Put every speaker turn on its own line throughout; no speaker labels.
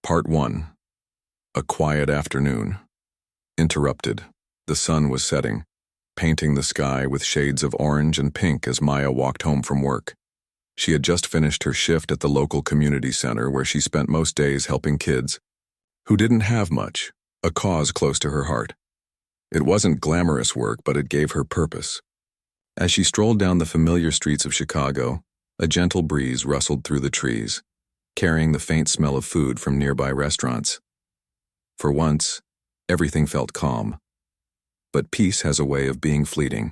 Part 1. A quiet afternoon. Interrupted. The sun was setting, painting the sky with shades of orange and pink as Maya walked home from work. She had just finished her shift at the local community center where she spent most days helping kids who didn't have much, a cause close to her heart. It wasn't glamorous work, but it gave her purpose. As she strolled down the familiar streets of Chicago, a gentle breeze rustled through the trees, carrying the faint smell of food from nearby restaurants. For once, everything felt calm. But peace has a way of being fleeting.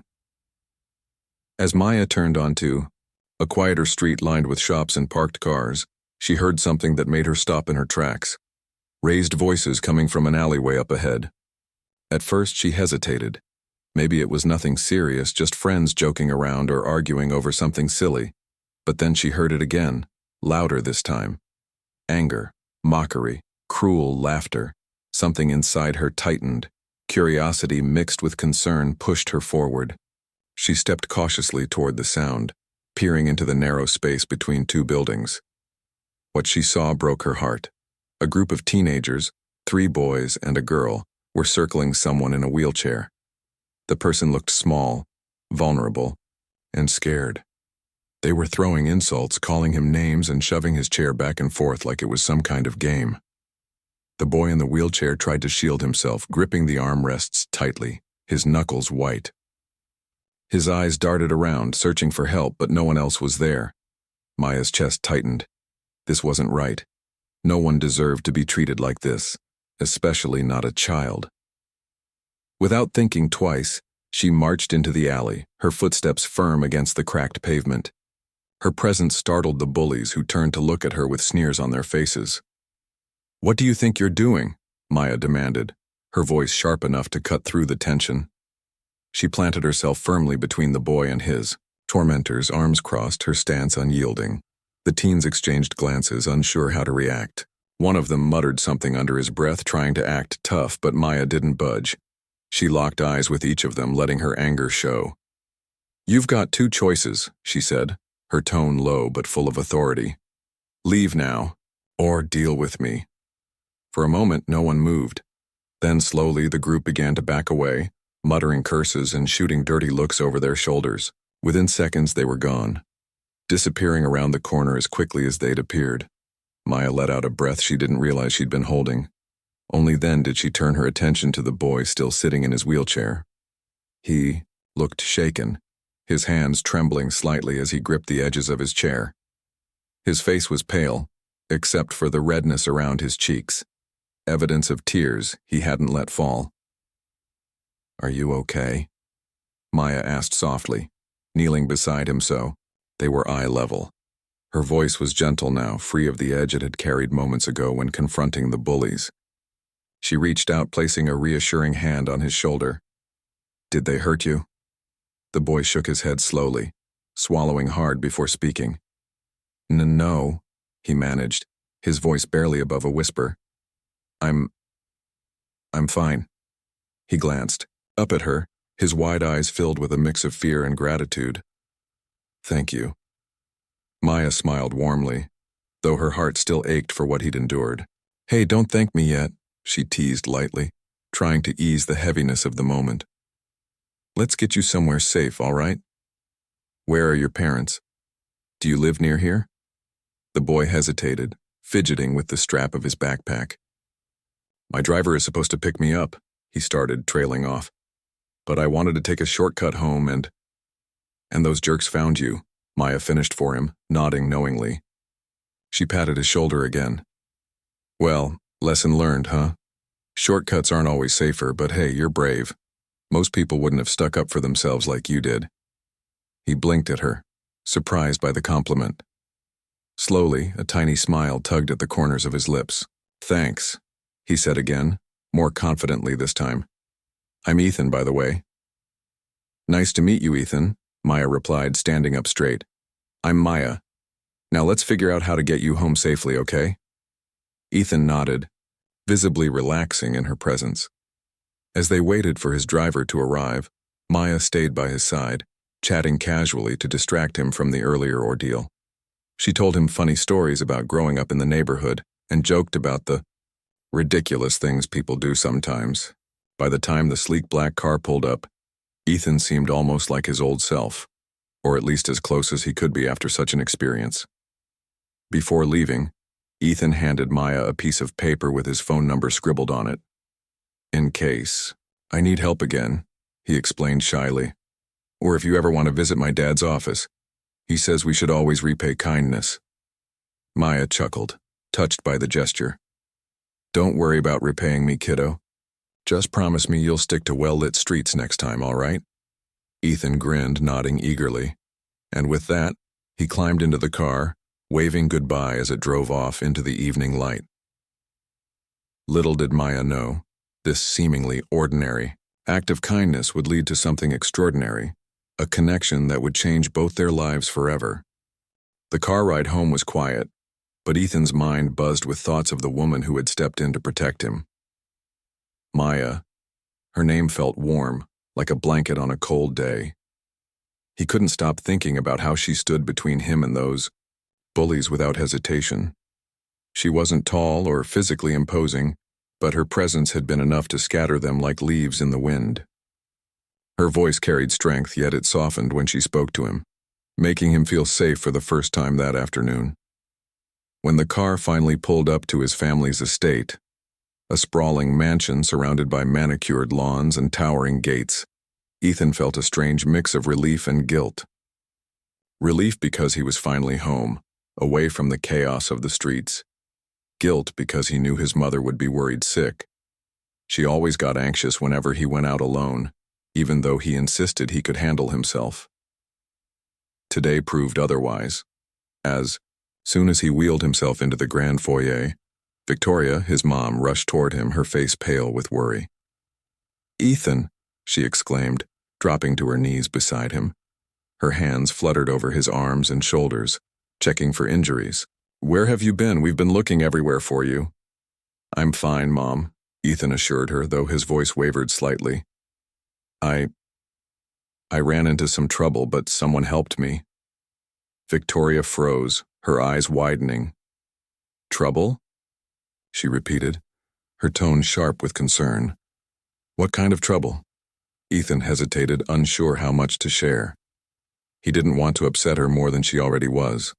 As Maya turned onto a quieter street lined with shops and parked cars, she heard something that made her stop in her tracks. Raised voices coming from an alleyway up ahead. At first, she hesitated. Maybe it was nothing serious, just friends joking around or arguing over something silly. But then she heard it again, louder this time. Anger, mockery, cruel laughter. Something inside her tightened. Curiosity mixed with concern pushed her forward. She stepped cautiously toward the sound, peering into the narrow space between two buildings. What she saw broke her heart. A group of teenagers, 3 boys and a girl, were circling someone in a wheelchair. The person looked small, vulnerable, and scared. They were throwing insults, calling him names, and shoving his chair back and forth like it was some kind of game. The boy in the wheelchair tried to shield himself, gripping the armrests tightly, his knuckles white. His eyes darted around, searching for help, but no one else was there. Maya's chest tightened. This wasn't right. No one deserved to be treated like this, especially not a child. Without thinking twice, she marched into the alley, her footsteps firm against the cracked pavement. Her presence startled the bullies who turned to look at her with sneers on their faces. "What do you think you're doing?" Maya demanded, her voice sharp enough to cut through the tension. She planted herself firmly between the boy and his tormentors, arms crossed, her stance unyielding. The teens exchanged glances, unsure how to react. One of them muttered something under his breath, trying to act tough, but Maya didn't budge. She locked eyes with each of them, letting her anger show. "You've got 2 choices," she said, her tone low but full of authority. "Leave now, or deal with me." For a moment, no one moved. Then slowly the group began to back away, muttering curses and shooting dirty looks over their shoulders. Within seconds, they were gone, disappearing around the corner as quickly as they'd appeared. Maya let out a breath she didn't realize she'd been holding. Only then did she turn her attention to the boy still sitting in his wheelchair. He looked shaken, his hands trembling slightly as he gripped the edges of his chair. His face was pale, except for the redness around his cheeks, evidence of tears he hadn't let fall. "Are you okay?" Maya asked softly, kneeling beside him so they were eye level. Her voice was gentle now, free of the edge it had carried moments ago when confronting the bullies. She reached out, placing a reassuring hand on his shoulder. "Did they hurt you?" The boy shook his head slowly, swallowing hard before speaking. No, he managed, his voice barely above a whisper. I'm fine." He glanced up at her, his wide eyes filled with a mix of fear and gratitude. "Thank you." Maya smiled warmly, though her heart still ached for what he'd endured. "Hey, don't thank me yet," she teased lightly, trying to ease the heaviness of the moment. "Let's get you somewhere safe, all right? Where are your parents? Do you live near here?" The boy hesitated, fidgeting with the strap of his backpack. "My driver is supposed to pick me up," he started, trailing off. "But I wanted to take a shortcut home and those jerks found you," Maya finished for him, nodding knowingly. She patted his shoulder again. "Well, lesson learned, huh? Shortcuts aren't always safer, but hey, you're brave. Most people wouldn't have stuck up for themselves like you did." He blinked at her, surprised by the compliment. Slowly, a tiny smile tugged at the corners of his lips. "Thanks," he said again, more confidently this time. "I'm Ethan, by the way." "Nice to meet you, Ethan," Maya replied, standing up straight. "I'm Maya. Now let's figure out how to get you home safely, okay?" Ethan nodded, visibly relaxing in her presence. As they waited for his driver to arrive, Maya stayed by his side, chatting casually to distract him from the earlier ordeal. She told him funny stories about growing up in the neighborhood, and joked about the ridiculous things people do sometimes. By the time the sleek black car pulled up, Ethan seemed almost like his old self, or at least as close as he could be after such an experience. Before leaving, Ethan handed Maya a piece of paper with his phone number scribbled on it. "In case I need help again," he explained shyly. "Or if you ever want to visit my dad's office. He says we should always repay kindness." Maya chuckled, touched by the gesture. "Don't worry about repaying me, kiddo. Just promise me you'll stick to well-lit streets next time, all right?" Ethan grinned, nodding eagerly. And with that, he climbed into the car, waving goodbye as it drove off into the evening light. Little did Maya know, this seemingly ordinary act of kindness would lead to something extraordinary, a connection that would change both their lives forever. The car ride home was quiet, but Ethan's mind buzzed with thoughts of the woman who had stepped in to protect him. Maya. Her name felt warm, like a blanket on a cold day. He couldn't stop thinking about how she stood between him and those bullies without hesitation. She wasn't tall or physically imposing, but her presence had been enough to scatter them like leaves in the wind. Her voice carried strength, yet it softened when she spoke to him, making him feel safe for the first time that afternoon. When the car finally pulled up to his family's estate, a sprawling mansion surrounded by manicured lawns and towering gates, Ethan felt a strange mix of relief and guilt. Relief because he was finally home, away from the chaos of the streets. Guilt because he knew his mother would be worried sick. She always got anxious whenever he went out alone, even though he insisted he could handle himself. Today proved otherwise, as, soon as he wheeled himself into the grand foyer, Victoria, his mom, rushed toward him, her face pale with worry. "Ethan," she exclaimed, dropping to her knees beside him. Her hands fluttered over his arms and shoulders, checking for injuries. "Where have you been? We've been looking everywhere for you." "I'm fine, Mom," Ethan assured her, though his voice wavered slightly. I ran into some trouble, but someone helped me." Victoria froze, her eyes widening. "Trouble?" she repeated, her tone sharp with concern. "What kind of trouble?" Ethan hesitated, unsure how much to share. He didn't want to upset her more than she already was,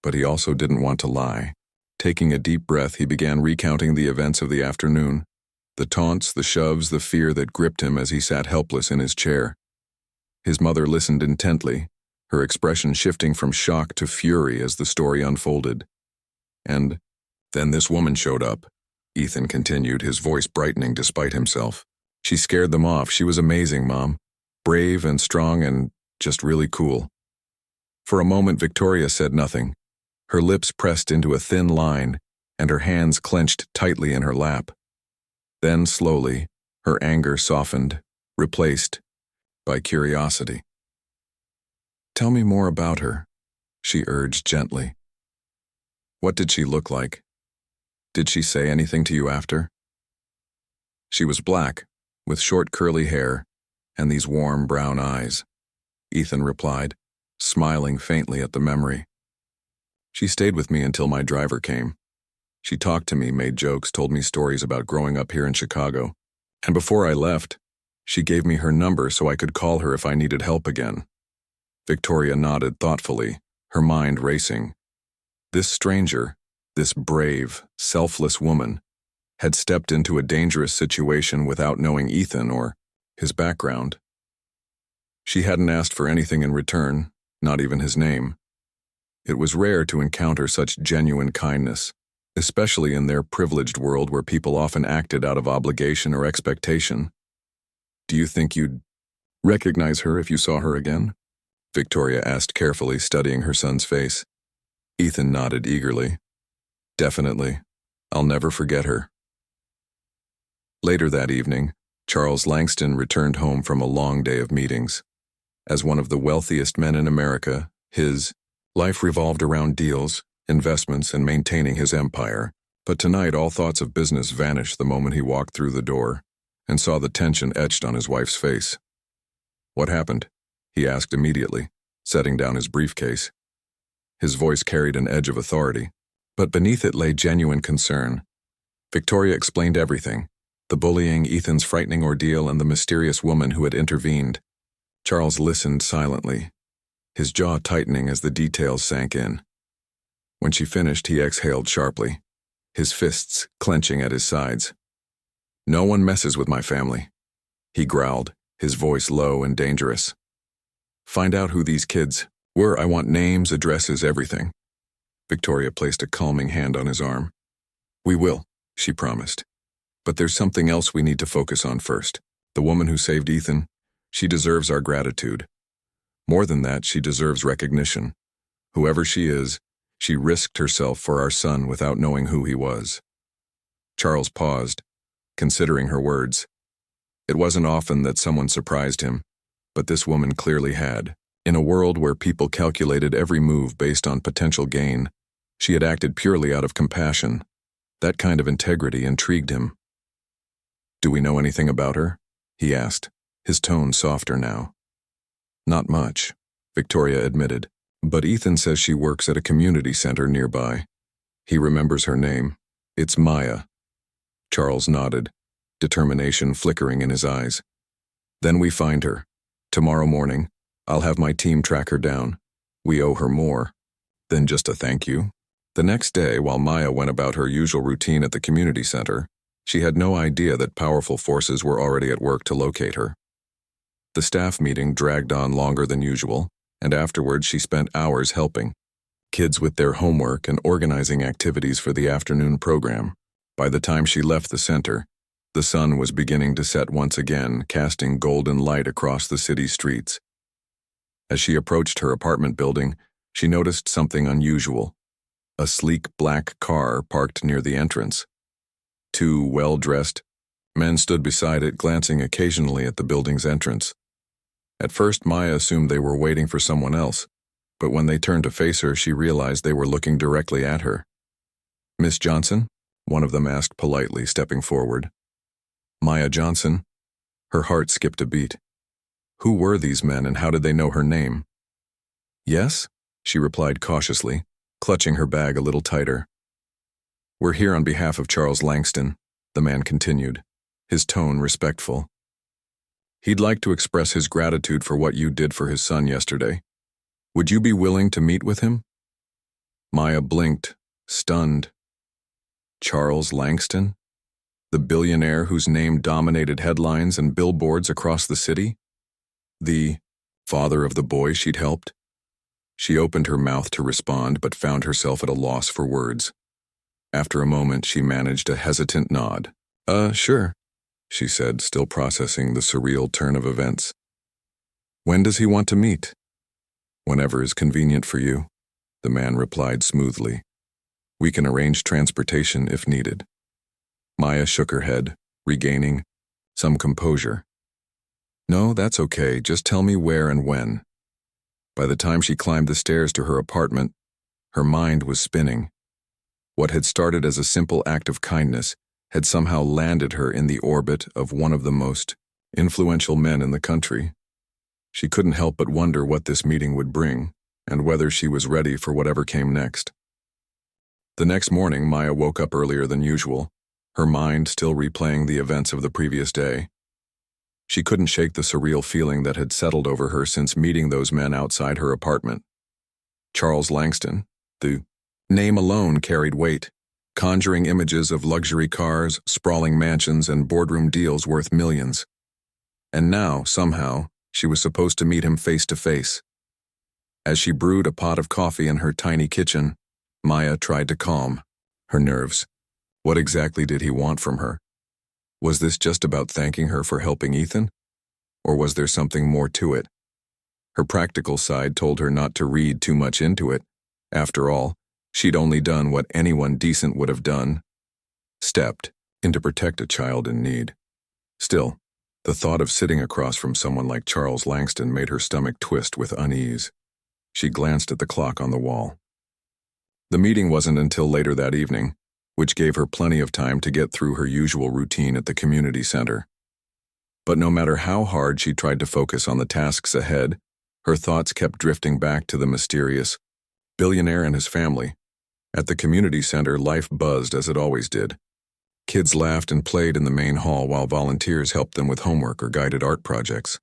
but he also didn't want to lie. Taking a deep breath, he began recounting the events of the afternoon, the taunts, the shoves, the fear that gripped him as he sat helpless in his chair. His mother listened intently, her expression shifting from shock to fury as the story unfolded. "And then this woman showed up," Ethan continued, his voice brightening despite himself. "She scared them off. She was amazing, Mom. Brave and strong and just really cool." For a moment, Victoria said nothing. Her lips pressed into a thin line, and her hands clenched tightly in her lap. Then, slowly, her anger softened, replaced by curiosity. "Tell me more about her," she urged gently. "What did she look like? Did she say anything to you after?" "She was black, with short curly hair, and these warm brown eyes," Ethan replied, smiling faintly at the memory. "She stayed with me until my driver came. She talked to me, made jokes, told me stories about growing up here in Chicago. And before I left, she gave me her number so I could call her if I needed help again." Victoria nodded thoughtfully, her mind racing. This stranger, this brave, selfless woman, had stepped into a dangerous situation without knowing Ethan or his background. She hadn't asked for anything in return, not even his name. It was rare to encounter such genuine kindness, especially in their privileged world where people often acted out of obligation or expectation. "Do you think you'd recognize her if you saw her again?" Victoria asked carefully, studying her son's face. Ethan nodded eagerly. "Definitely. I'll never forget her." Later that evening, Charles Langston returned home from a long day of meetings. As one of the wealthiest men in America, his life revolved around deals, investments, and maintaining his empire. But tonight all thoughts of business vanished the moment he walked through the door and saw the tension etched on his wife's face. "What happened?" he asked immediately, setting down his briefcase. His voice carried an edge of authority. But beneath it lay genuine concern. Victoria explained everything: the bullying, Ethan's frightening ordeal, and the mysterious woman who had intervened. Charles listened silently, his jaw tightening as the details sank in. When she finished, he exhaled sharply, his fists clenching at his sides. "No one messes with my family," he growled, his voice low and dangerous. "Find out who these kids were. I want names, addresses, everything." Victoria placed a calming hand on his arm. "We will," she promised. "But there's something else we need to focus on first. The woman who saved Ethan, she deserves our gratitude. More than that, she deserves recognition. Whoever she is, she risked herself for our son without knowing who he was." Charles paused, considering her words. It wasn't often that someone surprised him, but this woman clearly had. In a world where people calculated every move based on potential gain, she had acted purely out of compassion. That kind of integrity intrigued him. "Do we know anything about her?" he asked, his tone softer now. "Not much," Victoria admitted, "but Ethan says she works at a community center nearby. He remembers her name. It's Maya." Charles nodded, determination flickering in his eyes. "Then we find her. Tomorrow morning, I'll have my team track her down. We owe her more than just a thank you." The next day, while Maya went about her usual routine at the community center, she had no idea that powerful forces were already at work to locate her. The staff meeting dragged on longer than usual, and afterwards she spent hours helping kids with their homework and organizing activities for the afternoon program. By the time she left the center, the sun was beginning to set once again, casting golden light across the city streets. As she approached her apartment building, she noticed something unusual: a sleek black car parked near the entrance. Two well-dressed men stood beside it, glancing occasionally at the building's entrance. At first, Maya assumed they were waiting for someone else, but when they turned to face her, she realized they were looking directly at her. "Miss Johnson?" one of them asked politely, stepping forward. "Maya Johnson?" Her heart skipped a beat. Who were these men, and how did they know her name? "Yes," she replied cautiously, clutching her bag a little tighter. "We're here on behalf of Charles Langston," the man continued, his tone respectful. "He'd like to express his gratitude for what you did for his son yesterday. Would you be willing to meet with him?" Maya blinked, stunned. Charles Langston? The billionaire whose name dominated headlines and billboards across the city? The father of the boy she'd helped? She opened her mouth to respond, but found herself at a loss for words. After a moment, she managed a hesitant nod. Sure," she said, still processing the surreal turn of events. "When does he want to meet?" "Whenever is convenient for you," the man replied smoothly. "We can arrange transportation if needed." Maya shook her head, regaining some composure. "No, that's okay. Just tell me where and when." By the time she climbed the stairs to her apartment, her mind was spinning. What had started as a simple act of kindness had somehow landed her in the orbit of one of the most influential men in the country. She couldn't help but wonder what this meeting would bring, and whether she was ready for whatever came next. The next morning, Maya woke up earlier than usual, her mind still replaying the events of the previous day. She couldn't shake the surreal feeling that had settled over her since meeting those men outside her apartment. Charles Langston, the name alone carried weight, conjuring images of luxury cars, sprawling mansions, and boardroom deals worth millions. And now, somehow, she was supposed to meet him face to face. As she brewed a pot of coffee in her tiny kitchen, Maya tried to calm her nerves. What exactly did he want from her? Was this just about thanking her for helping Ethan? Or was there something more to it? Her practical side told her not to read too much into it. After all, she'd only done what anyone decent would have done: stepped in to protect a child in need. Still, the thought of sitting across from someone like Charles Langston made her stomach twist with unease. She glanced at the clock on the wall. The meeting wasn't until later that evening, which gave her plenty of time to get through her usual routine at the community center. But no matter how hard she tried to focus on the tasks ahead, her thoughts kept drifting back to the mysterious billionaire and his family, At the community center, life buzzed as it always did. Kids laughed and played in the main hall while volunteers helped them with homework or guided art projects.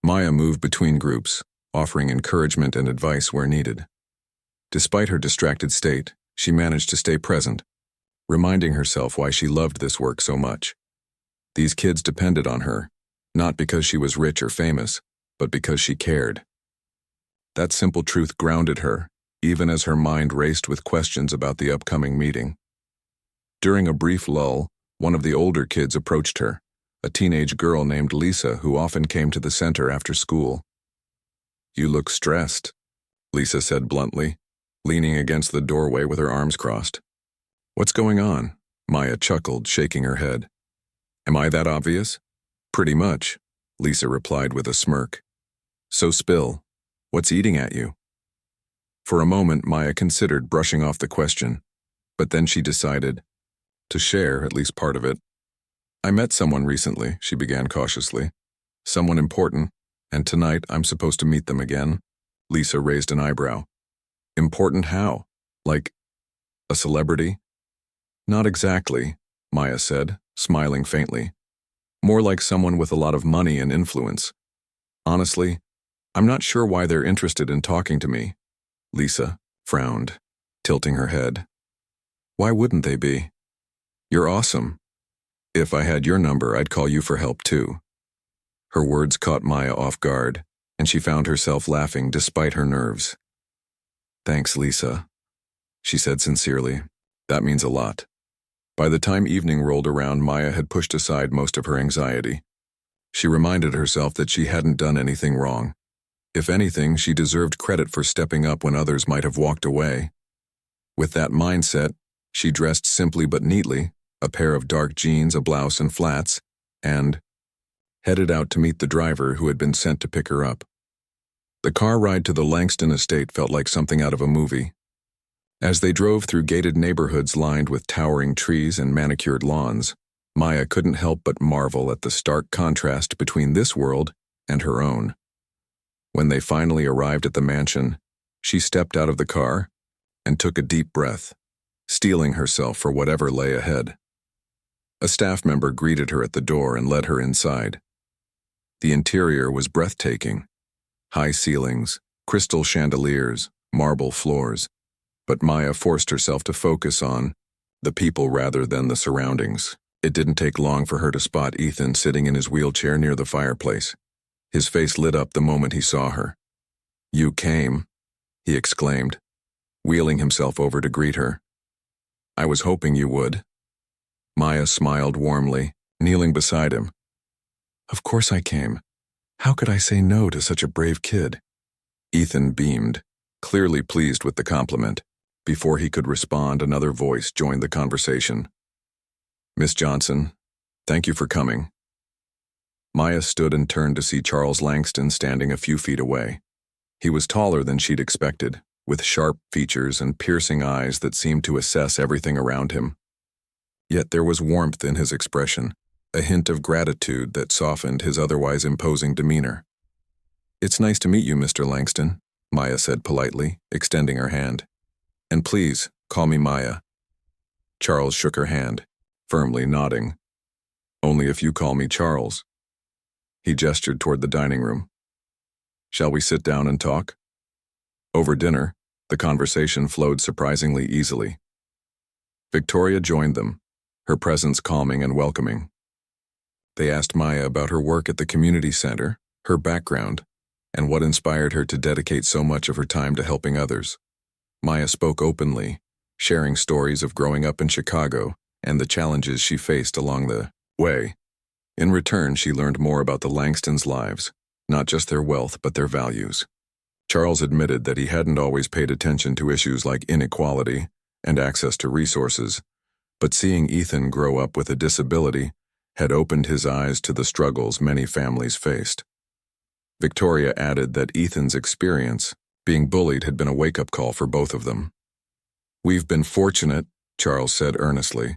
Maya moved between groups, offering encouragement and advice where needed. Despite her distracted state, she managed to stay present, reminding herself why she loved this work so much. These kids depended on her, not because she was rich or famous, but because she cared. That simple truth grounded her, even as her mind raced with questions about the upcoming meeting. During a brief lull, one of the older kids approached her, a teenage girl named Lisa who often came to the center after school. "You look stressed," Lisa said bluntly, leaning against the doorway with her arms crossed. "What's going on?" Maya chuckled, shaking her head. "Am I that obvious?" "Pretty much," Lisa replied with a smirk. "So spill. What's eating at you?" For a moment, Maya considered brushing off the question, but then she decided to share at least part of it. "I met someone recently," she began cautiously. "Someone important, and tonight I'm supposed to meet them again." Lisa raised an eyebrow. "Important how? Like a celebrity?" "Not exactly," Maya said, smiling faintly. "More like someone with a lot of money and influence. Honestly, I'm not sure why they're interested in talking to me." Lisa frowned, tilting her head. "Why wouldn't they be? You're awesome. If I had your number, I'd call you for help too." Her words caught Maya off guard, and she found herself laughing despite her nerves. "Thanks, Lisa," she said sincerely. "That means a lot." By the time evening rolled around, Maya had pushed aside most of her anxiety. She reminded herself that she hadn't done anything wrong. If anything, she deserved credit for stepping up when others might have walked away. With that mindset, she dressed simply but neatly, a pair of dark jeans, a blouse, and flats, and headed out to meet the driver who had been sent to pick her up. The car ride to the Langston estate felt like something out of a movie. As they drove through gated neighborhoods lined with towering trees and manicured lawns, Maya couldn't help but marvel at the stark contrast between this world and her own. When they finally arrived at the mansion, she stepped out of the car and took a deep breath, steeling herself for whatever lay ahead. A staff member greeted her at the door and led her inside. The interior was breathtaking. High ceilings, crystal chandeliers, marble floors. But Maya forced herself to focus on the people rather than the surroundings. It didn't take long for her to spot Ethan sitting in his wheelchair near the fireplace. His face lit up the moment he saw her. "You came," he exclaimed, wheeling himself over to greet her. "I was hoping you would." Maya smiled warmly, kneeling beside him. "Of course I came. How could I say no to such a brave kid?" Ethan beamed, clearly pleased with the compliment. Before he could respond, another voice joined the conversation. "Miss Johnson, thank you for coming." Maya stood and turned to see Charles Langston standing a few feet away. He was taller than she'd expected, with sharp features and piercing eyes that seemed to assess everything around him. Yet there was warmth in his expression, a hint of gratitude that softened his otherwise imposing demeanor. "It's nice to meet you, Mr. Langston," Maya said politely, extending her hand. "And please, call me Maya." Charles shook her hand, firmly nodding. "Only if you call me Charles." He gestured toward the dining room. "Shall we sit down and talk?" Over dinner, the conversation flowed surprisingly easily. Victoria joined them, her presence calming and welcoming. They asked Maya about her work at the community center, her background, and what inspired her to dedicate so much of her time to helping others. Maya spoke openly, sharing stories of growing up in Chicago and the challenges she faced along the way. In return, she learned more about the Langstons' lives, not just their wealth but their values. Charles admitted that he hadn't always paid attention to issues like inequality and access to resources, but seeing Ethan grow up with a disability had opened his eyes to the struggles many families faced. Victoria added that Ethan's experience, being bullied, had been a wake-up call for both of them. "We've been fortunate," Charles said earnestly,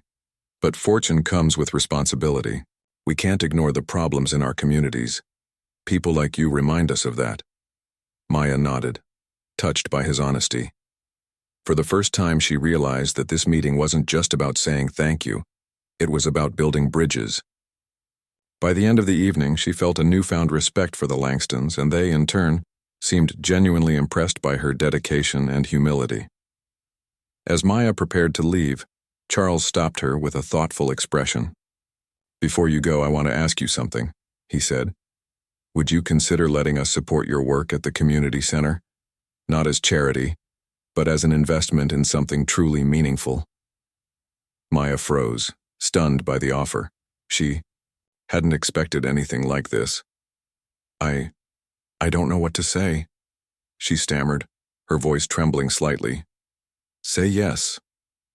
"but fortune comes with responsibility. We can't ignore the problems in our communities. People like you remind us of that." Maya nodded, touched by his honesty. For the first time, she realized that this meeting wasn't just about saying thank you. It was about building bridges. By the end of the evening, she felt a newfound respect for the Langstons, and they, in turn, seemed genuinely impressed by her dedication and humility. As Maya prepared to leave, Charles stopped her with a thoughtful expression. "Before you go, I want to ask you something," he said. "Would you consider letting us support your work at the community center? Not as charity, but as an investment in something truly meaningful." Maya froze, stunned by the offer. She hadn't expected anything like this. I don't know what to say," she stammered, her voice trembling slightly. "Say yes,"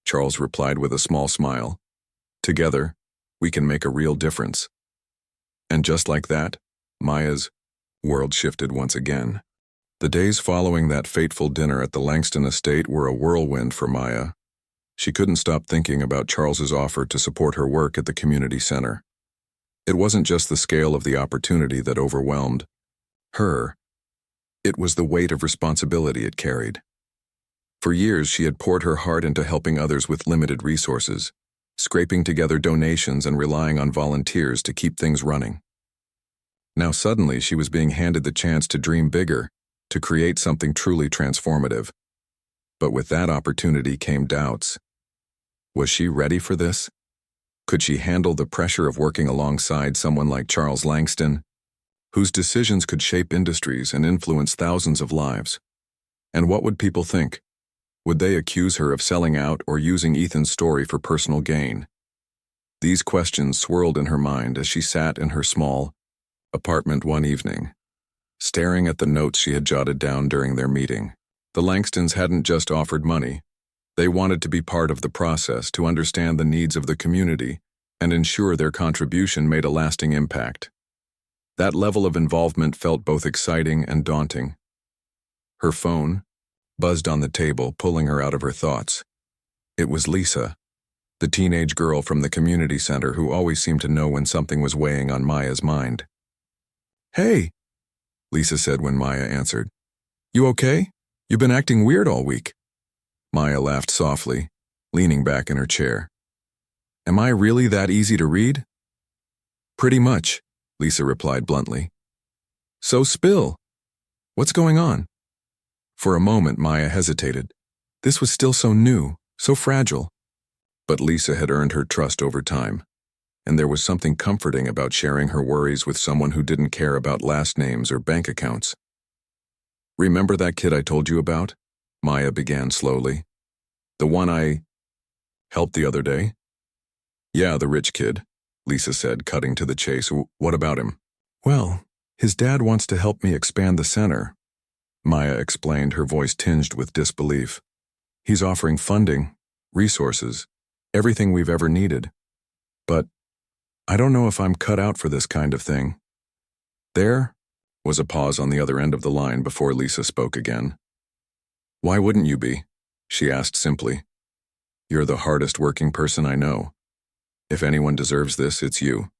Charles replied with a small smile. "Together, we can make a real difference." And just like that, Maya's world shifted once again. The days following that fateful dinner at the Langston estate were a whirlwind for Maya. She couldn't stop thinking about Charles's offer to support her work at the community center. It wasn't just the scale of the opportunity that overwhelmed her. It was the weight of responsibility it carried. For years, she had poured her heart into helping others with limited resources, scraping together donations and relying on volunteers to keep things running. Now suddenly, she was being handed the chance to dream bigger, to create something truly transformative. But with that opportunity came doubts. Was she ready for this? Could she handle the pressure of working alongside someone like Charles Langston, whose decisions could shape industries and influence thousands of lives? And what would people think? Would they accuse her of selling out or using Ethan's story for personal gain? These questions swirled in her mind as she sat in her small apartment one evening, staring at the notes she had jotted down during their meeting. The Langstons hadn't just offered money. They wanted to be part of the process, to understand the needs of the community and ensure their contribution made a lasting impact. That level of involvement felt both exciting and daunting. Her phone buzzed on the table, pulling her out of her thoughts. It was Lisa, the teenage girl from the community center who always seemed to know when something was weighing on Maya's mind. "Hey," Lisa said when Maya answered. "You okay? You've been acting weird all week." Maya laughed softly, leaning back in her chair. "Am I really that easy to read?" "Pretty much," Lisa replied bluntly. "So spill. What's going on?" For a moment, Maya hesitated. This was still so new, so fragile. But Lisa had earned her trust over time, and there was something comforting about sharing her worries with someone who didn't care about last names or bank accounts. "Remember that kid I told you about?" Maya began slowly. "The one I helped the other day?" "Yeah, the rich kid," Lisa said, cutting to the chase. "What about him?" "Well, his dad wants to help me expand the center," Maya explained, her voice tinged with disbelief. "He's offering funding, resources, everything we've ever needed. But I don't know if I'm cut out for this kind of thing." There was a pause on the other end of the line before Lisa spoke again. "Why wouldn't you be?" she asked simply. "You're the hardest working person I know. If anyone deserves this, it's you."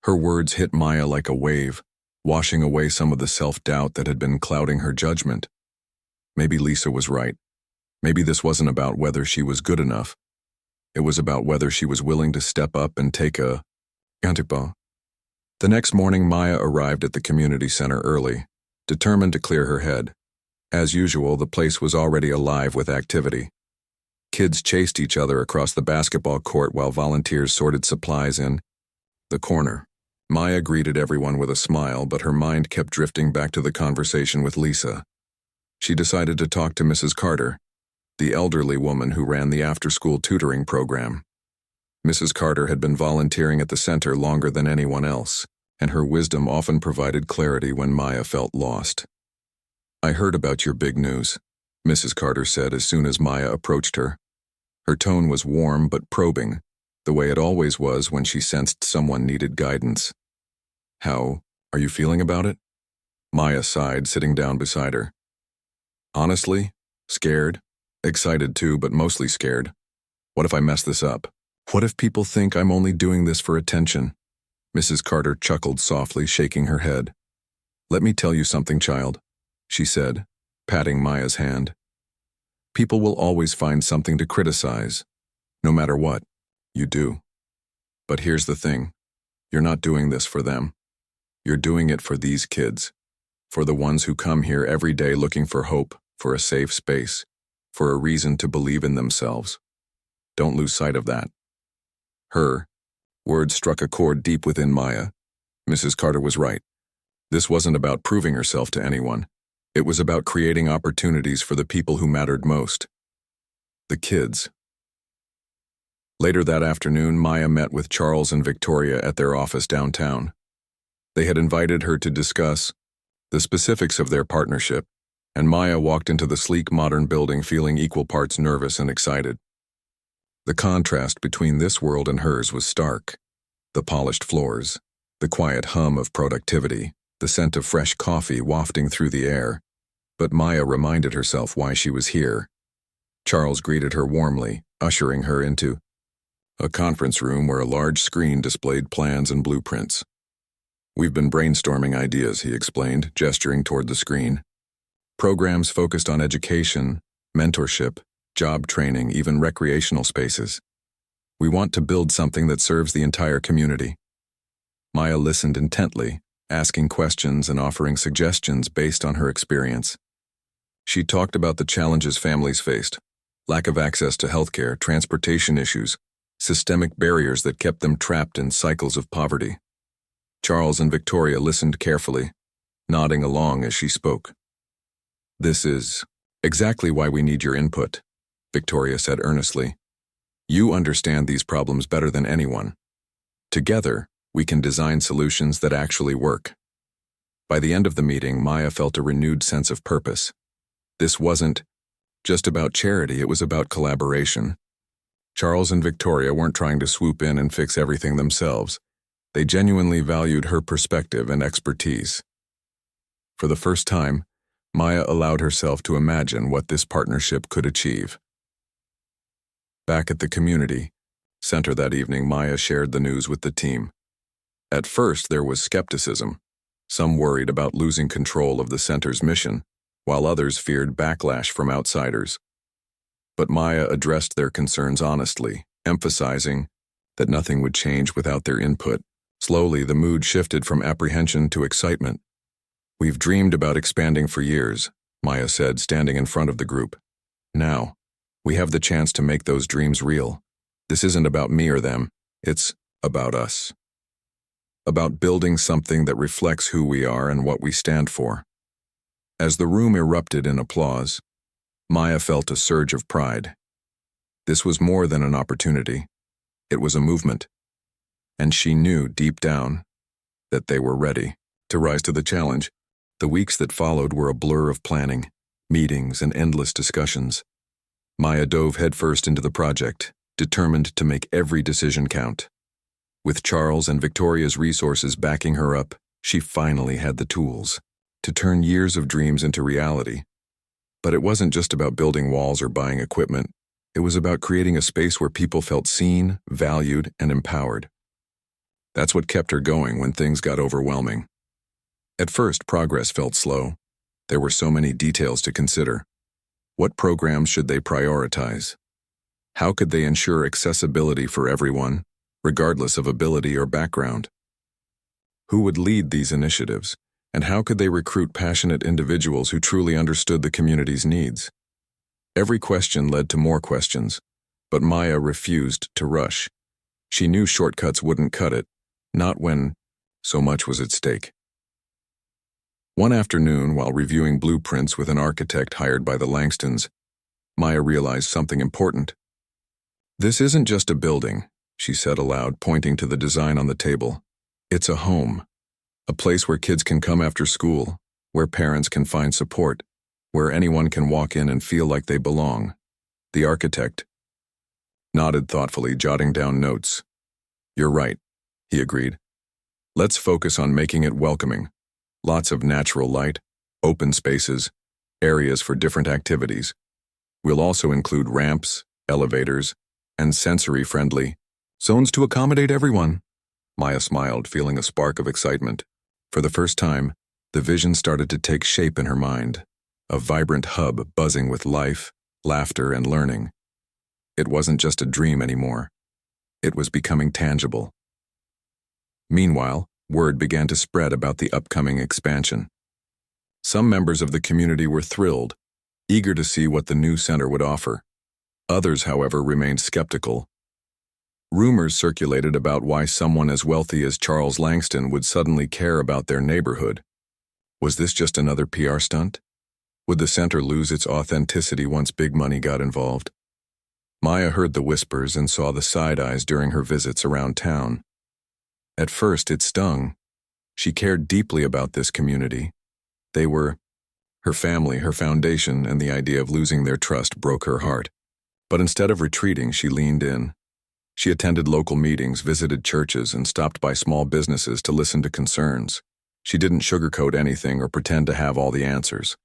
Her words hit Maya like a wave, washing away some of the self-doubt that had been clouding her judgment. Maybe Lisa was right. Maybe this wasn't about whether she was good enough. It was about whether she was willing to step up and take a antipa. The next morning, Maya arrived at the community center early, determined to clear her head. As usual, the place was already alive with activity. Kids chased each other across the basketball court while volunteers sorted supplies in the corner. Maya greeted everyone with a smile, but her mind kept drifting back to the conversation with Lisa. She decided to talk to Mrs. Carter, the elderly woman who ran the after-school tutoring program. Mrs. Carter had been volunteering at the center longer than anyone else, and her wisdom often provided clarity when Maya felt lost. "I heard about your big news," Mrs. Carter said as soon as Maya approached her. Her tone was warm but probing, the way it always was when she sensed someone needed guidance. "How are you feeling about it?" Maya sighed, sitting down beside her. "Honestly, scared. Excited too, but mostly scared. What if I mess this up? What if people think I'm only doing this for attention?" Mrs. Carter chuckled softly, shaking her head. "Let me tell you something, child," she said, patting Maya's hand. People will always find something to criticize, no matter what you do. But here's the thing. You're not doing this for them. You're doing it for these kids, for the ones who come here every day looking for hope, for a safe space, for a reason to believe in themselves. Don't lose sight of that. Her words struck a chord deep within Maya. Mrs. Carter was right. This wasn't about proving herself to anyone. It was about creating opportunities for the people who mattered most. The kids. Later that afternoon, Maya met with Charles and Victoria at their office downtown. They had invited her to discuss the specifics of their partnership, and Maya walked into the sleek modern building feeling equal parts nervous and excited. The contrast between this world and hers was stark. The polished floors, the quiet hum of productivity, the scent of fresh coffee wafting through the air. But Maya reminded herself why she was here. Charles greeted her warmly, ushering her into a conference room where a large screen displayed plans and blueprints. "We've been brainstorming ideas," he explained, gesturing toward the screen. "Programs focused on education, mentorship, job training, even recreational spaces. We want to build something that serves the entire community." Maya listened intently, asking questions and offering suggestions based on her experience. She talked about the challenges families faced: lack of access to healthcare, transportation issues, systemic barriers that kept them trapped in cycles of poverty. Charles and Victoria listened carefully, nodding along as she spoke. "This is exactly why we need your input," Victoria said earnestly. "You understand these problems better than anyone. Together, we can design solutions that actually work." By the end of the meeting, Maya felt a renewed sense of purpose. This wasn't just about charity, it was about collaboration. Charles and Victoria weren't trying to swoop in and fix everything themselves. They genuinely valued her perspective and expertise. For the first time, Maya allowed herself to imagine what this partnership could achieve. Back at the community center that evening, Maya shared the news with the team. At first, there was skepticism. Some worried about losing control of the center's mission, while others feared backlash from outsiders. But Maya addressed their concerns honestly, emphasizing that nothing would change without their input. Slowly, the mood shifted from apprehension to excitement. "We've dreamed about expanding for years," Maya said, standing in front of the group. "Now, we have the chance to make those dreams real. This isn't about me or them, it's about us. About building something that reflects who we are and what we stand for." As the room erupted in applause, Maya felt a surge of pride. This was more than an opportunity. It was a movement. And she knew deep down that they were ready to rise to the challenge. The weeks that followed were a blur of planning, meetings, and endless discussions. Maya dove headfirst into the project, determined to make every decision count. With Charles and Victoria's resources backing her up, she finally had the tools to turn years of dreams into reality. But it wasn't just about building walls or buying equipment. It was about creating a space where people felt seen, valued, and empowered. That's what kept her going when things got overwhelming. At first, progress felt slow. There were so many details to consider. What programs should they prioritize? How could they ensure accessibility for everyone, regardless of ability or background? Who would lead these initiatives? And how could they recruit passionate individuals who truly understood the community's needs? Every question led to more questions, but Maya refused to rush. She knew shortcuts wouldn't cut it, not when so much was at stake. One afternoon, while reviewing blueprints with an architect hired by the Langstons, Maya realized something important. "This isn't just a building," she said aloud, pointing to the design on the table. "It's a home. A place where kids can come after school, where parents can find support, where anyone can walk in and feel like they belong." The architect nodded thoughtfully, jotting down notes. "You're right," he agreed. "Let's focus on making it welcoming. Lots of natural light, open spaces, areas for different activities. We'll also include ramps, elevators, and sensory-friendly zones to accommodate everyone." Maya smiled, feeling a spark of excitement. For the first time, the vision started to take shape in her mind. A vibrant hub buzzing with life, laughter, and learning. It wasn't just a dream anymore. It was becoming tangible. Meanwhile, word began to spread about the upcoming expansion. Some members of the community were thrilled, eager to see what the new center would offer. Others, however, remained skeptical. Rumors circulated about why someone as wealthy as Charles Langston would suddenly care about their neighborhood. Was this just another PR stunt? Would the center lose its authenticity once big money got involved? Maya heard the whispers and saw the side eyes during her visits around town. At first, it stung. She cared deeply about this community. They were her family, her foundation, and the idea of losing their trust broke her heart. But instead of retreating, she leaned in. She attended local meetings, visited churches, and stopped by small businesses to listen to concerns. She didn't sugarcoat anything or pretend to have all the answers.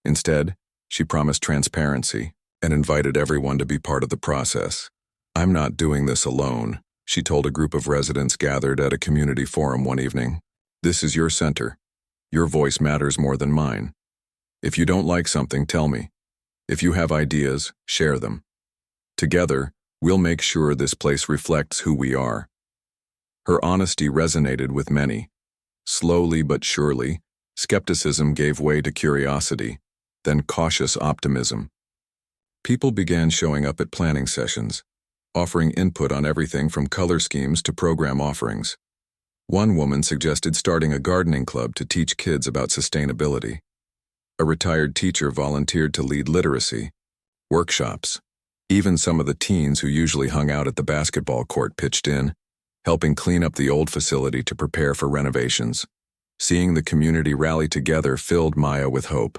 Instead, she promised transparency and invited everyone to be part of the process. "I'm not doing this alone," she told a group of residents gathered at a community forum one evening. "This is your center. Your voice matters more than mine. If you don't like something, tell me. If you have ideas, share them. Together, we'll make sure this place reflects who we are." Her honesty resonated with many. Slowly but surely, skepticism gave way to curiosity, then cautious optimism. People began showing up at planning sessions, offering input on everything from color schemes to program offerings. One woman suggested starting a gardening club to teach kids about sustainability. A retired teacher volunteered to lead literacy workshops. Even some of the teens who usually hung out at the basketball court pitched in, helping clean up the old facility to prepare for renovations. Seeing the community rally together filled Maya with hope.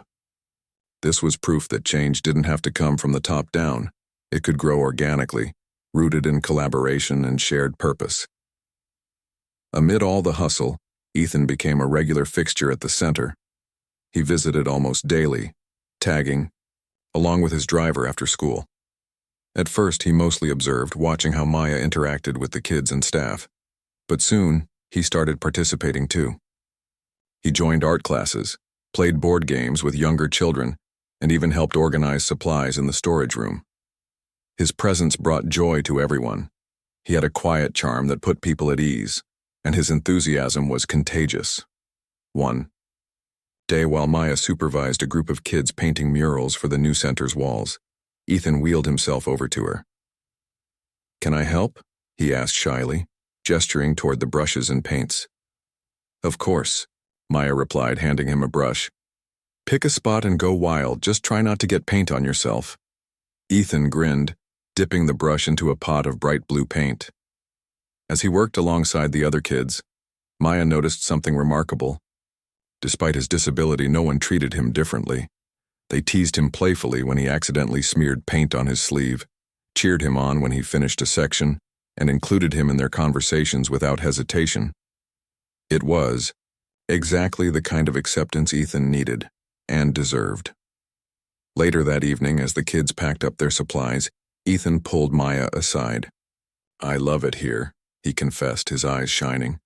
This was proof that change didn't have to come from the top down. It could grow organically, rooted in collaboration and shared purpose. Amid all the hustle, Ethan became a regular fixture at the center. He visited almost daily, tagging, along with his driver after school. At first, he mostly observed, watching how Maya interacted with the kids and staff. But soon, he started participating too. He joined art classes, played board games with younger children, and even helped organize supplies in the storage room. His presence brought joy to everyone. He had a quiet charm that put people at ease, and his enthusiasm was contagious. One day, while Maya supervised a group of kids painting murals for the new center's walls, Ethan wheeled himself over to her. "Can I help?" he asked shyly, gesturing toward the brushes and paints. "Of course," Maya replied, handing him a brush. "Pick a spot and go wild, just try not to get paint on yourself." Ethan grinned, dipping the brush into a pot of bright blue paint. As he worked alongside the other kids, Maya noticed something remarkable. Despite his disability, no one treated him differently. They teased him playfully when he accidentally smeared paint on his sleeve, cheered him on when he finished a section, and included him in their conversations without hesitation. It was exactly the kind of acceptance Ethan needed and deserved. Later that evening, as the kids packed up their supplies, Ethan pulled Maya aside. "I love it here," he confessed, his eyes shining.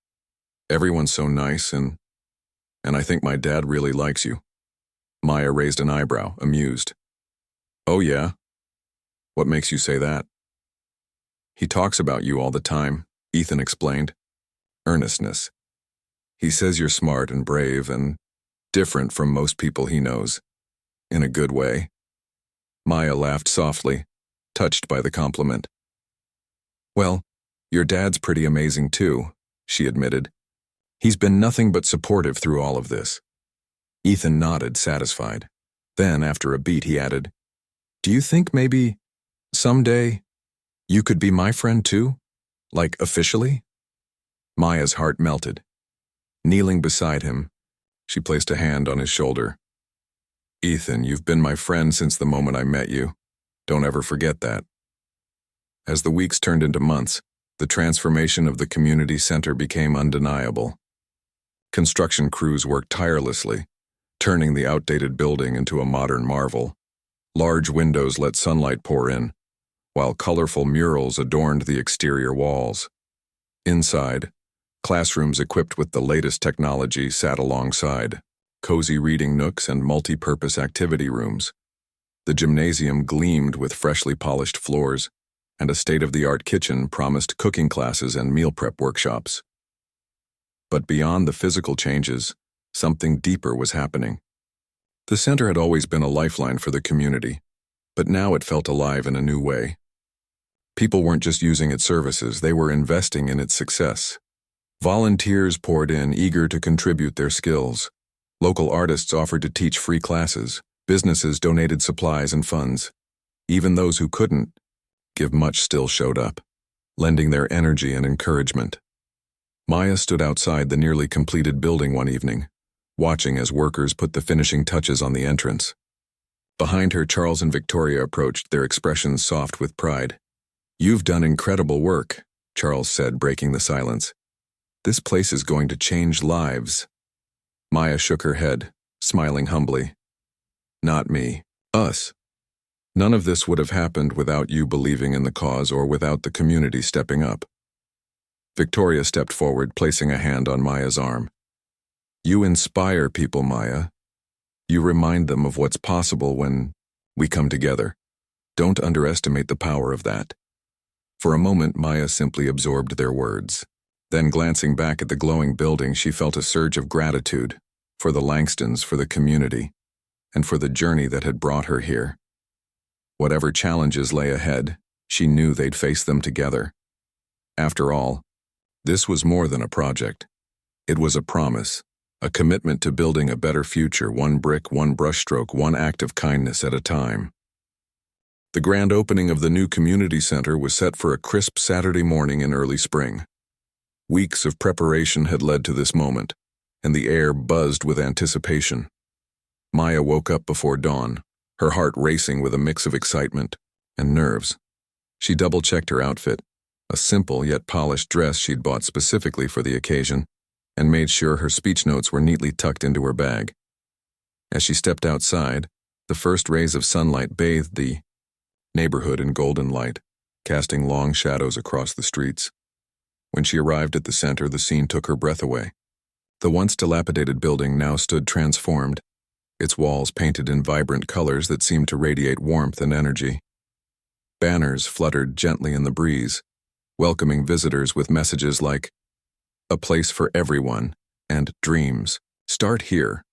"Everyone's so nice, and I think my dad really likes you." Maya raised an eyebrow, amused. "Oh yeah? What makes you say that?" "He talks about you all the time," Ethan explained. "Earnestness. He says you're smart and brave and different from most people he knows. In a good way." Maya laughed softly, touched by the compliment. "Well, your dad's pretty amazing too," she admitted. "He's been nothing but supportive through all of this." Ethan nodded, satisfied. Then, after a beat, he added, "Do you think maybe, someday, you could be my friend too? Like, officially?" Maya's heart melted. Kneeling beside him, she placed a hand on his shoulder. "Ethan, you've been my friend since the moment I met you. Don't ever forget that." As the weeks turned into months, the transformation of the community center became undeniable. Construction crews worked tirelessly, turning the outdated building into a modern marvel. Large windows let sunlight pour in, while colorful murals adorned the exterior walls. Inside, classrooms equipped with the latest technology sat alongside, cozy reading nooks and multi-purpose activity rooms. The gymnasium gleamed with freshly polished floors, and a state-of-the-art kitchen promised cooking classes and meal prep workshops. But beyond the physical changes, something deeper was happening. The center had always been a lifeline for the community, but now it felt alive in a new way. People weren't just using its services, they were investing in its success. Volunteers poured in, eager to contribute their skills. Local artists offered to teach free classes. Businesses donated supplies and funds. Even those who couldn't give much still showed up, lending their energy and encouragement. Maya stood outside the nearly completed building one evening, watching as workers put the finishing touches on the entrance. Behind her, Charles and Victoria approached, their expressions soft with pride. "You've done incredible work," Charles said, breaking the silence. "This place is going to change lives." Maya shook her head, smiling humbly. "Not me. Us. None of this would have happened without you believing in the cause or without the community stepping up." Victoria stepped forward, placing a hand on Maya's arm. "You inspire people, Maya. You remind them of what's possible when we come together. Don't underestimate the power of that." For a moment, Maya simply absorbed their words. Then, glancing back at the glowing building, she felt a surge of gratitude for the Langstons, for the community, and for the journey that had brought her here. Whatever challenges lay ahead, she knew they'd face them together. After all, this was more than a project. It was a promise, a commitment to building a better future, one brick, one brushstroke, one act of kindness at a time. The grand opening of the new community center was set for a crisp Saturday morning in early spring. Weeks of preparation had led to this moment, and the air buzzed with anticipation. Maya woke up before dawn, her heart racing with a mix of excitement and nerves. She double-checked her outfit, a simple yet polished dress she'd bought specifically for the occasion, and made sure her speech notes were neatly tucked into her bag. As she stepped outside, the first rays of sunlight bathed the neighborhood in golden light, casting long shadows across the streets. When she arrived at the center, the scene took her breath away. The once dilapidated building now stood transformed, its walls painted in vibrant colors that seemed to radiate warmth and energy. Banners fluttered gently in the breeze, welcoming visitors with messages like, "A place for everyone," and "Dreams start here."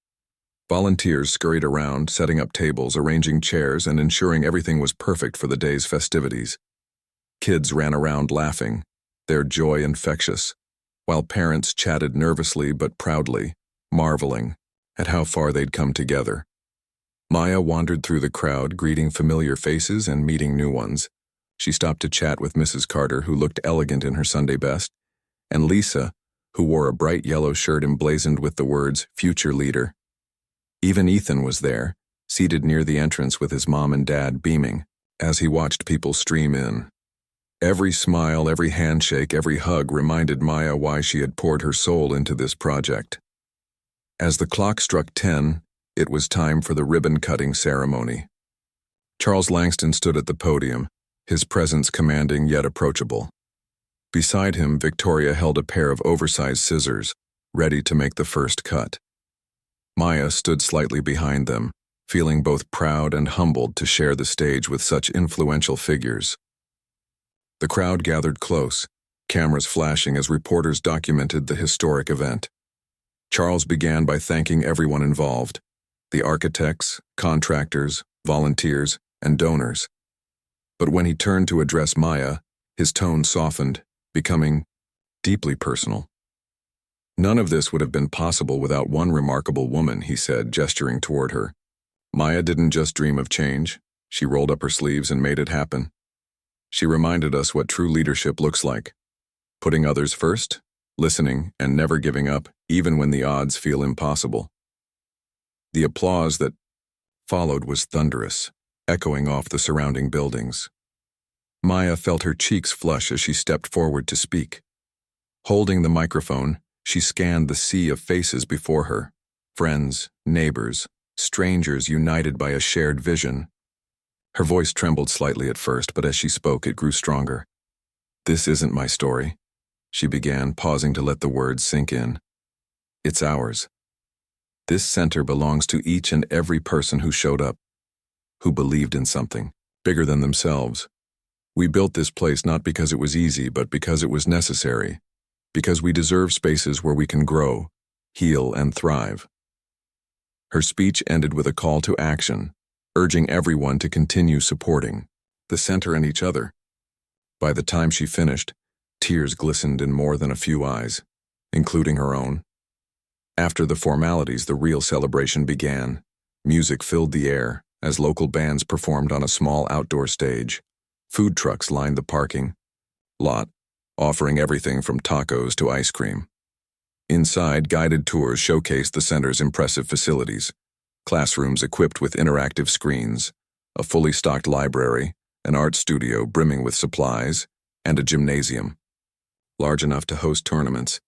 Volunteers scurried around, setting up tables, arranging chairs, and ensuring everything was perfect for the day's festivities. Kids ran around laughing, their joy infectious, while parents chatted nervously but proudly, marveling at how far they'd come together. Maya wandered through the crowd, greeting familiar faces and meeting new ones. She stopped to chat with Mrs. Carter, who looked elegant in her Sunday best, and Lisa, who wore a bright yellow shirt emblazoned with the words, "Future Leader." Even Ethan was there, seated near the entrance with his mom and dad beaming, as he watched people stream in. Every smile, every handshake, every hug reminded Maya why she had poured her soul into this project. As the clock struck 10, it was time for the ribbon-cutting ceremony. Charles Langston stood at the podium, his presence commanding yet approachable. Beside him, Victoria held a pair of oversized scissors, ready to make the first cut. Maya stood slightly behind them, feeling both proud and humbled to share the stage with such influential figures. The crowd gathered close, cameras flashing as reporters documented the historic event. Charles began by thanking everyone involved, the architects, contractors, volunteers, and donors. But when he turned to address Maya, his tone softened, becoming deeply personal. "None of this would have been possible without one remarkable woman," he said, gesturing toward her. "Maya didn't just dream of change. She rolled up her sleeves and made it happen. She reminded us what true leadership looks like. Putting others first, listening, and never giving up, even when the odds feel impossible." The applause that followed was thunderous, echoing off the surrounding buildings. Maya felt her cheeks flush as she stepped forward to speak. Holding the microphone, she scanned the sea of faces before her, friends, neighbors, strangers united by a shared vision. Her voice trembled slightly at first, but as she spoke, it grew stronger. "This isn't my story," she began, pausing to let the words sink in. "It's ours. This center belongs to each and every person who showed up, who believed in something bigger than themselves. We built this place not because it was easy, but because it was necessary, because we deserve spaces where we can grow, heal, and thrive. Her speech ended with a call to action, urging everyone to continue supporting the center and each other. By the time she finished, tears glistened in more than a few eyes, including her own. After the formalities, the real celebration began. Music filled the air as local bands performed on a small outdoor stage. Food trucks lined the parking lot, offering everything from tacos to ice cream. Inside, guided tours showcased the center's impressive facilities: classrooms equipped with interactive screens, a fully stocked library, an art studio brimming with supplies, and a gymnasium large enough to host tournaments.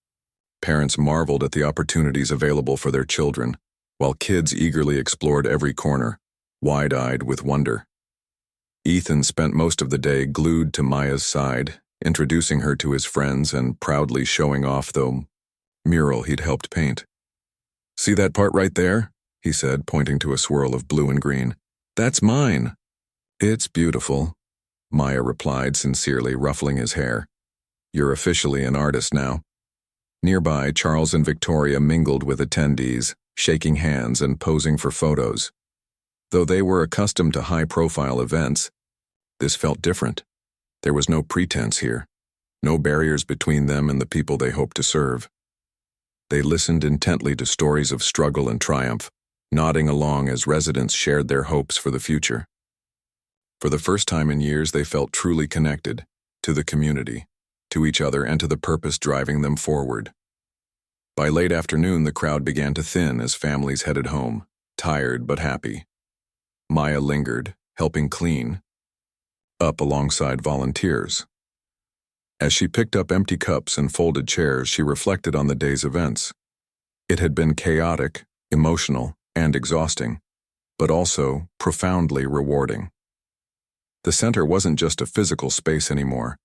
Parents marveled at the opportunities available for their children, while kids eagerly explored every corner, wide-eyed with wonder. Ethan spent most of the day glued to Maya's side, introducing her to his friends and proudly showing off the mural he'd helped paint. "See that part right there?" he said, pointing to a swirl of blue and green. "That's mine." "It's beautiful," Maya replied, sincerely ruffling his hair. "You're officially an artist now." Nearby, Charles and Victoria mingled with attendees, shaking hands and posing for photos. Though they were accustomed to high-profile events, this felt different. There was no pretense here, no barriers between them and the people they hoped to serve. They listened intently to stories of struggle and triumph, nodding along as residents shared their hopes for the future. For the first time in years, they felt truly connected to the community, to each other, and to the purpose driving them forward. By late afternoon, the crowd began to thin as families headed home, tired but happy. Maya lingered, helping clean up alongside volunteers. As she picked up empty cups and folded chairs, she reflected on the day's events. It had been chaotic, emotional, and exhausting, but also profoundly rewarding. The center wasn't just a physical space anymore.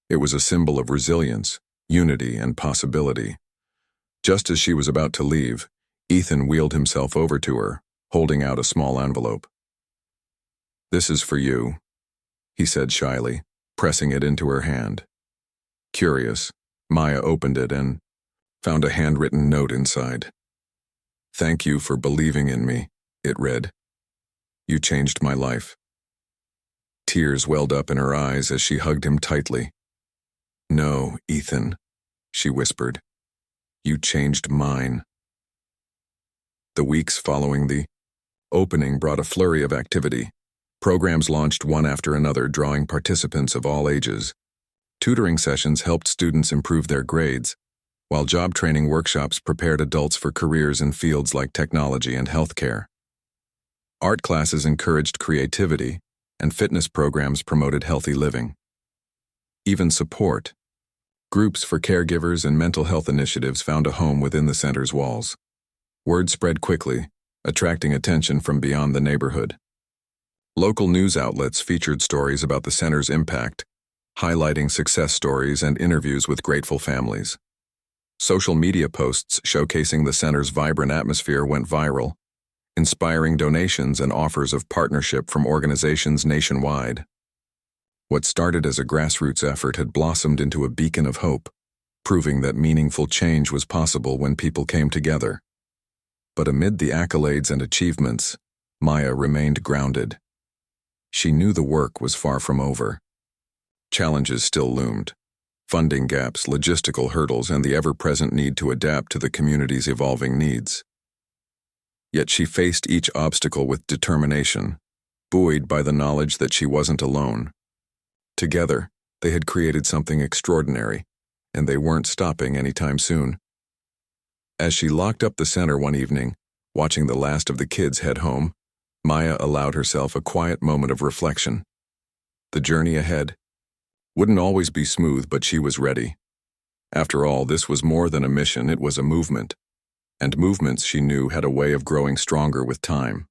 It was a symbol of resilience, unity, and possibility. Just as she was about to leave, Ethan wheeled himself over to her, holding out a small envelope. "This is for you," he said shyly, pressing it into her hand. Curious, Maya opened it and found a handwritten note inside. "Thank you for believing in me," it read. "You changed my life." Tears welled up in her eyes as she hugged him tightly. "No, Ethan," she whispered. "You changed mine." The weeks following the opening brought a flurry of activity. Programs launched one after another, drawing participants of all ages. Tutoring sessions helped students improve their grades, while job training workshops prepared adults for careers in fields like technology and healthcare. Art classes encouraged creativity, and fitness programs promoted healthy living. Even support groups for caregivers and mental health initiatives found a home within the center's walls. Word spread quickly, attracting attention from beyond the neighborhood. Local news outlets featured stories about the center's impact, highlighting success stories and interviews with grateful families. Social media posts showcasing the center's vibrant atmosphere went viral, inspiring donations and offers of partnership from organizations nationwide. What started as a grassroots effort had blossomed into a beacon of hope, proving that meaningful change was possible when people came together. But amid the accolades and achievements, Maya remained grounded. She knew the work was far from over. Challenges still loomed: funding gaps, logistical hurdles, and the ever-present need to adapt to the community's evolving needs. Yet she faced each obstacle with determination, buoyed by the knowledge that she wasn't alone. Together, they had created something extraordinary, and they weren't stopping anytime soon. As she locked up the center one evening, watching the last of the kids head home, Maya allowed herself a quiet moment of reflection. The journey ahead wouldn't always be smooth, but she was ready. After all, this was more than a mission, it was a movement. And movements, she knew, had a way of growing stronger with time.